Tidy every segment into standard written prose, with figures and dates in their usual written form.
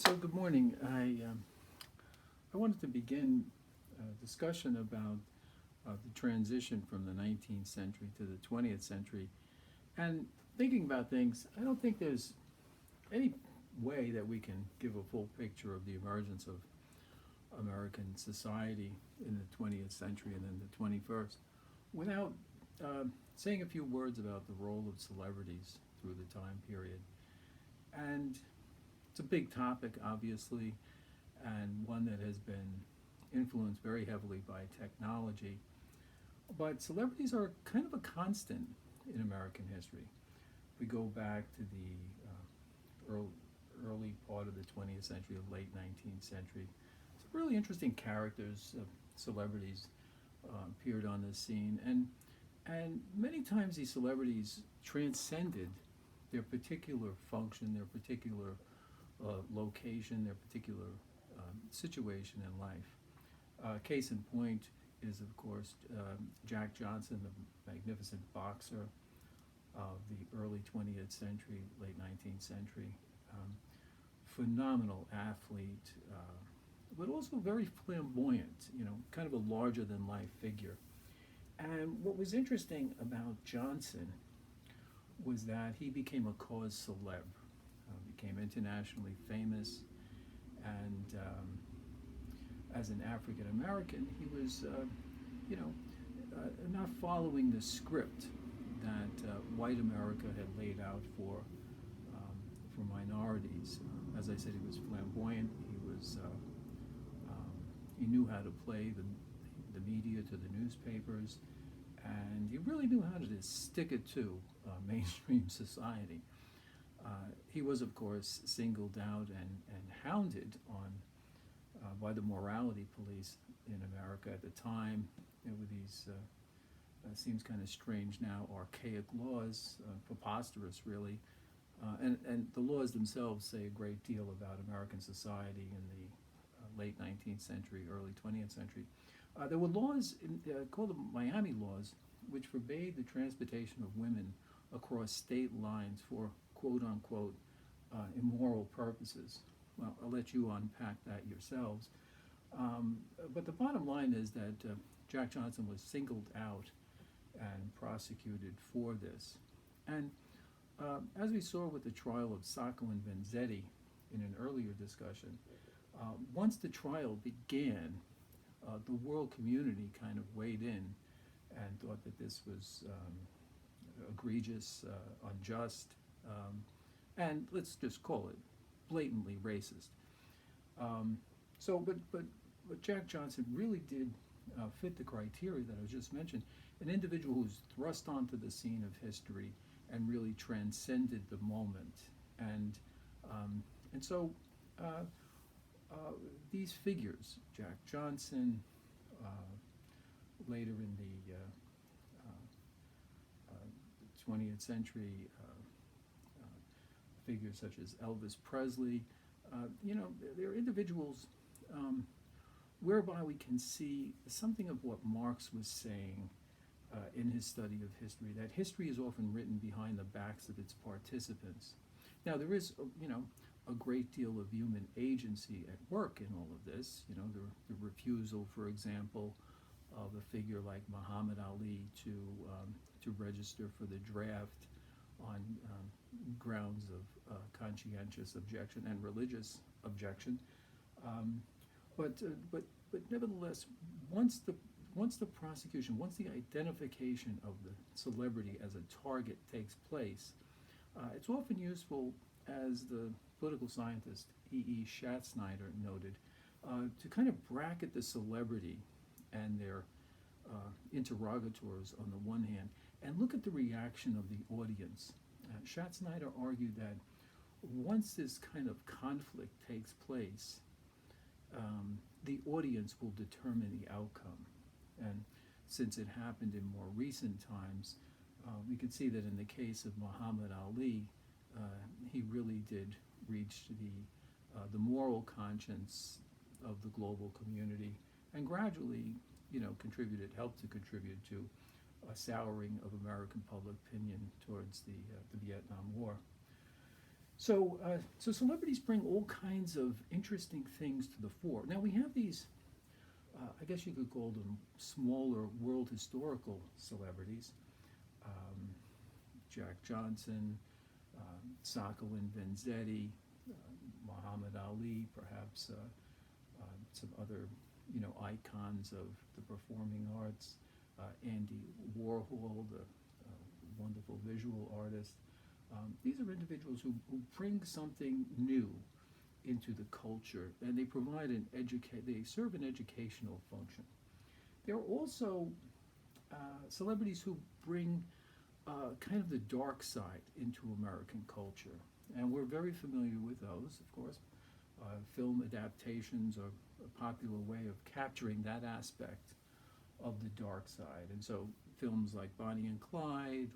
So good morning. I wanted to begin a discussion about the transition from the 19th century to the 20th century. And thinking about things, I don't think there's any way that we can give a full picture of the emergence of American society in the 20th century and then the 21st without saying a few words about the role of celebrities through the time period. And it's a big topic, obviously, and one that has been influenced very heavily by technology. But celebrities are kind of a constant in American history. We go back to the early part of the 20th century, the late 19th century. Some really interesting characters, celebrities appeared on the scene, and many times these celebrities transcended their particular function, their particular location, their particular situation in life. Case in point is, of course, Jack Johnson, the magnificent boxer of the early 20th century, late 19th century. Um, Phenomenal athlete, but also very flamboyant, kind of a larger than life figure. And what was interesting about Johnson was that he became a cause celeb, became internationally famous, and as an African American, he was, you know, not following the script that white America had laid out for minorities. As I said, he was flamboyant. He knew how to play the media to the newspapers, and he really knew how to just stick it to mainstream society. He was, of course, singled out and hounded on by the morality police in America at the time. With these seems kind of strange now, archaic laws, preposterous really, and the laws themselves say a great deal about American society in the late 19th century, early 20th century. There were laws called the Miami laws, which forbade the transportation of women across state lines for quote unquote immoral purposes. Well, I'll let you unpack that yourselves. But the bottom line is that Jack Johnson was singled out and prosecuted for this. And as we saw with the trial of Sacco and Vanzetti in an earlier discussion, once the trial began, the world community kind of weighed in and thought that this was egregious, unjust, and let's just call it blatantly racist. But Jack Johnson really did fit the criteria that I just mentioned. An individual who's thrust onto the scene of history and really transcended the moment, and so these figures, Jack Johnson, later in the 20th century, figures such as Elvis Presley, they're individuals whereby we can see something of what Marx was saying in his study of history, that history is often written behind the backs of its participants. Now, there is, a great deal of human agency at work in all of this. The refusal, for example, of a figure like Muhammad Ali to register for the draft on grounds of conscientious objection and religious objection. But nevertheless, once the prosecution, once the identification of the celebrity as a target takes place, it's often useful, as the political scientist E.E. Schatzsnyder noted, to kind of bracket the celebrity and their interrogators on the one hand, and look at the reaction of the audience. Schatzsnyder argued that once this kind of conflict takes place, the audience will determine the outcome. And since it happened in more recent times, we could see that in the case of Muhammad Ali, he really did reach the moral conscience of the global community, and gradually, helped to contribute to a souring of American public opinion towards the Vietnam War. So celebrities bring all kinds of interesting things to the fore. Now we have these, I guess you could call them smaller world historical celebrities. Um, Jack Johnson, Sakhalin Vanzetti, Muhammad Ali, perhaps some other, icons of the performing arts. Andy Warhol, the wonderful visual artist. These are individuals who bring something new into the culture, and they provide they serve an educational function. There are also celebrities who bring kind of the dark side into American culture, and we're very familiar with those, of course. Film adaptations are a popular way of capturing that aspect of the dark side, and so films like Bonnie and Clyde,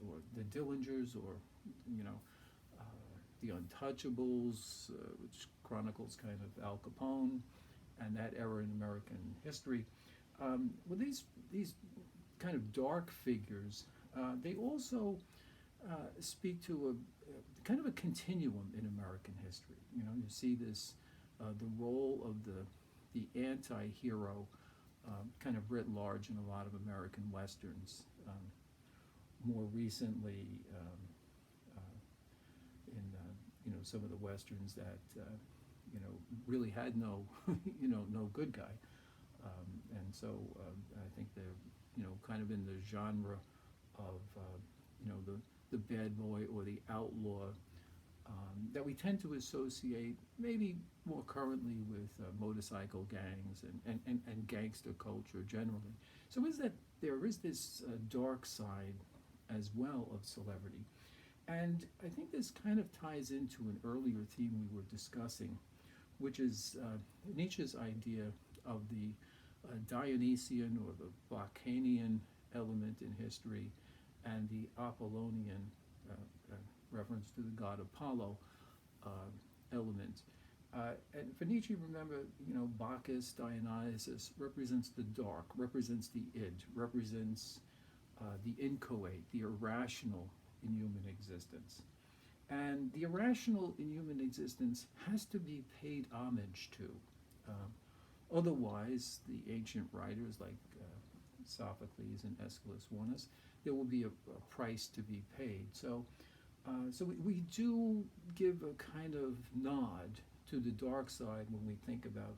or The Dillingers, or you know, uh, The Untouchables, which chronicles kind of Al Capone and that era in American history. Well, these kind of dark figures, they also speak to a kind of a continuum in American history. You see this, the role of the anti-hero, kind of writ large in a lot of American westerns. More recently, in some of the westerns that really had no no good guy, and so I think they're kind of in the genre of the bad boy or the outlaw, that we tend to associate maybe more currently with motorcycle gangs and gangster culture generally. So is that there is this dark side as well of celebrity. And I think this kind of ties into an earlier theme we were discussing, which is Nietzsche's idea of the Dionysian or the Bacchanian element in history, and the Apollonian reference to the god Apollo element. And for Nietzsche, remember, Bacchus, Dionysus represents the dark, represents the id, represents the inchoate, the irrational in human existence. And the irrational in human existence has to be paid homage to. Otherwise, the ancient writers like Sophocles and Aeschylus warn us, there will be a price to be paid. So we do give a kind of nod to the dark side when we think about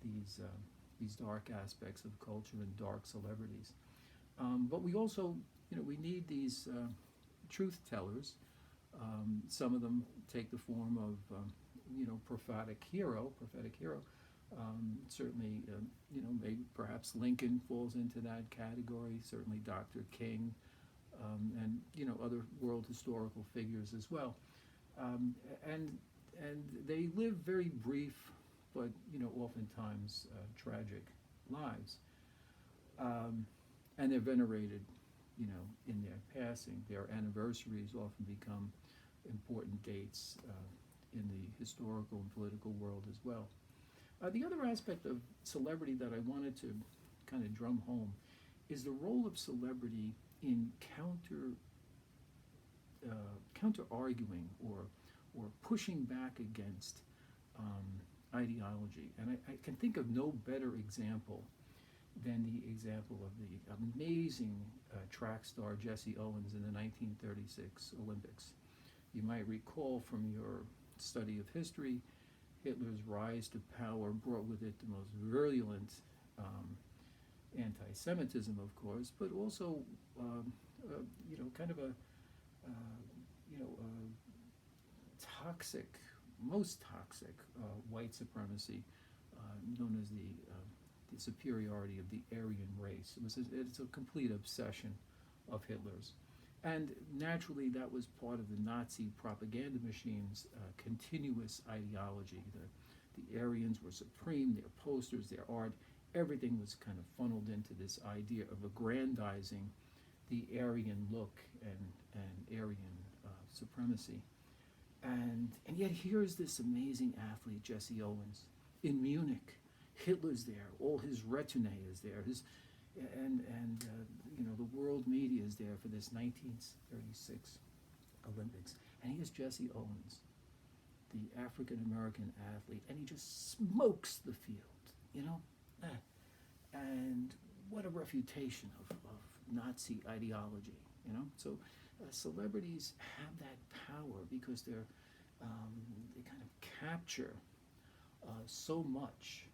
these dark aspects of culture and dark celebrities. But we also, we need these truth tellers. Some of them take the form of, prophetic hero. Certainly, maybe perhaps Lincoln falls into that category. Certainly, Dr. King, and other world historical figures as well. And they live very brief, but oftentimes tragic lives. And they're venerated, in their passing. Their anniversaries often become important dates in the historical and political world as well. The other aspect of celebrity that I wanted to kind of drum home is the role of celebrity in counter arguing or pushing back against ideology. And I can think of no better example than the example of the amazing track star Jesse Owens in the 1936 Olympics. You might recall from your study of history, Hitler's rise to power brought with it the most virulent anti-Semitism, of course, but also, kind of a toxic, most toxic white supremacy, known as the superiority of the Aryan race. It's a complete obsession of Hitler's. And naturally, that was part of the Nazi propaganda machine's continuous ideology. The Aryans were supreme, their posters, their art, everything was kind of funneled into this idea of aggrandizing the Aryan look and Aryan supremacy. And yet here's this amazing athlete, Jesse Owens, in Munich. Hitler's there, all his retinue is there, the world media is there for this 1936 Olympics, and here's Jesse Owens, the African American athlete, and he just smokes the field, you know? And what a refutation of Nazi ideology, you know? So celebrities have that power because they kind of capture so much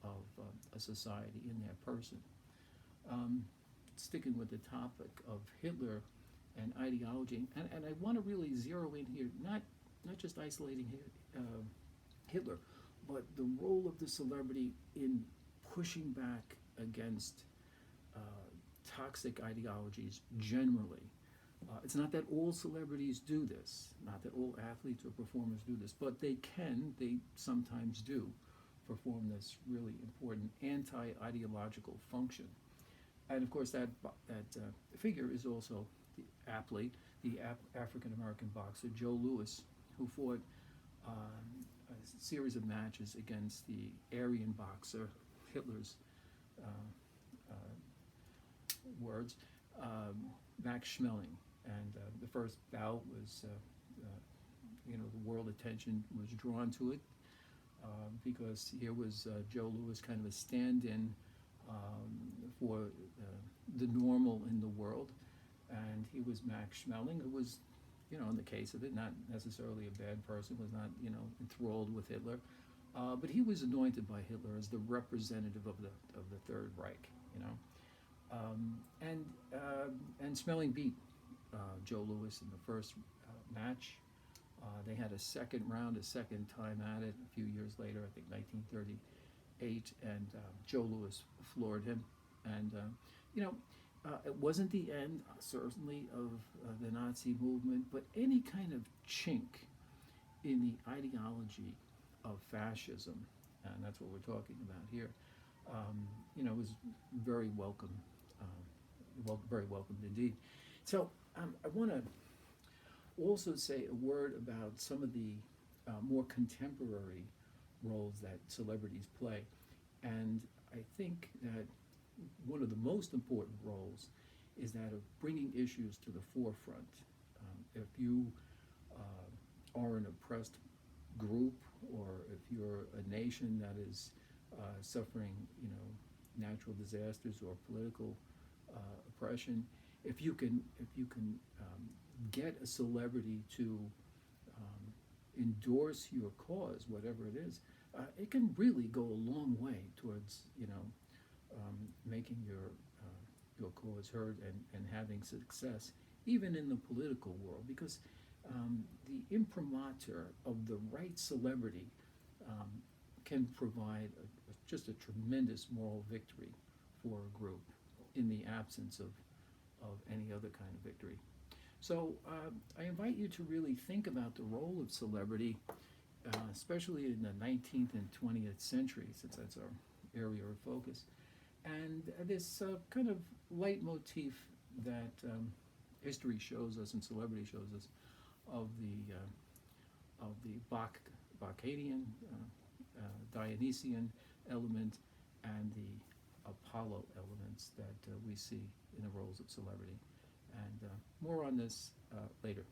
of a society in their person. Um, Sticking with the topic of Hitler and ideology, and I want to really zero in here, not just isolating Hitler, but the role of the celebrity in pushing back against uh, toxic ideologies generally. It's not that all celebrities do this, not that all athletes or performers do this, but they sometimes do perform this really important anti-ideological function. And of course, that figure is also aptly the African American boxer Joe Louis, who fought a series of matches against the Aryan boxer, Hitler's uh, words, Max Schmeling. And the first bout was, the world attention was drawn to it because here was Joe Louis, kind of a stand-in for the normal in the world, and he was Max Schmeling, who was, in the case of it, not necessarily a bad person, was not, enthralled with Hitler, but he was anointed by Hitler as the representative of the Third Reich, and Schmeling beat Joe Louis in the first match. They had a second round, a second time at it a few years later, I think 1938, and Joe Louis floored him. And, it wasn't the end, certainly, of the Nazi movement, but any kind of chink in the ideology of fascism, and that's what we're talking about here, was very welcome, very welcomed indeed. So I want to also say a word about some of the more contemporary roles that celebrities play. And I think that one of the most important roles is that of bringing issues to the forefront. If you are an oppressed group, or if you're a nation that is suffering, natural disasters or political oppression, if you can get a celebrity to endorse your cause, whatever it is, it can really go a long way towards making your cause heard and having success, even in the political world, because the imprimatur of the right celebrity can provide just a tremendous moral victory for a group in the absence of any other kind of victory. So I invite you to really think about the role of celebrity, especially in the 19th and 20th century, since that's our area of focus. And this kind of leitmotif that history shows us and celebrity shows us of the Bacchadian, Dionysian element and the Apollo elements that we see in the roles of celebrity. And more on this later.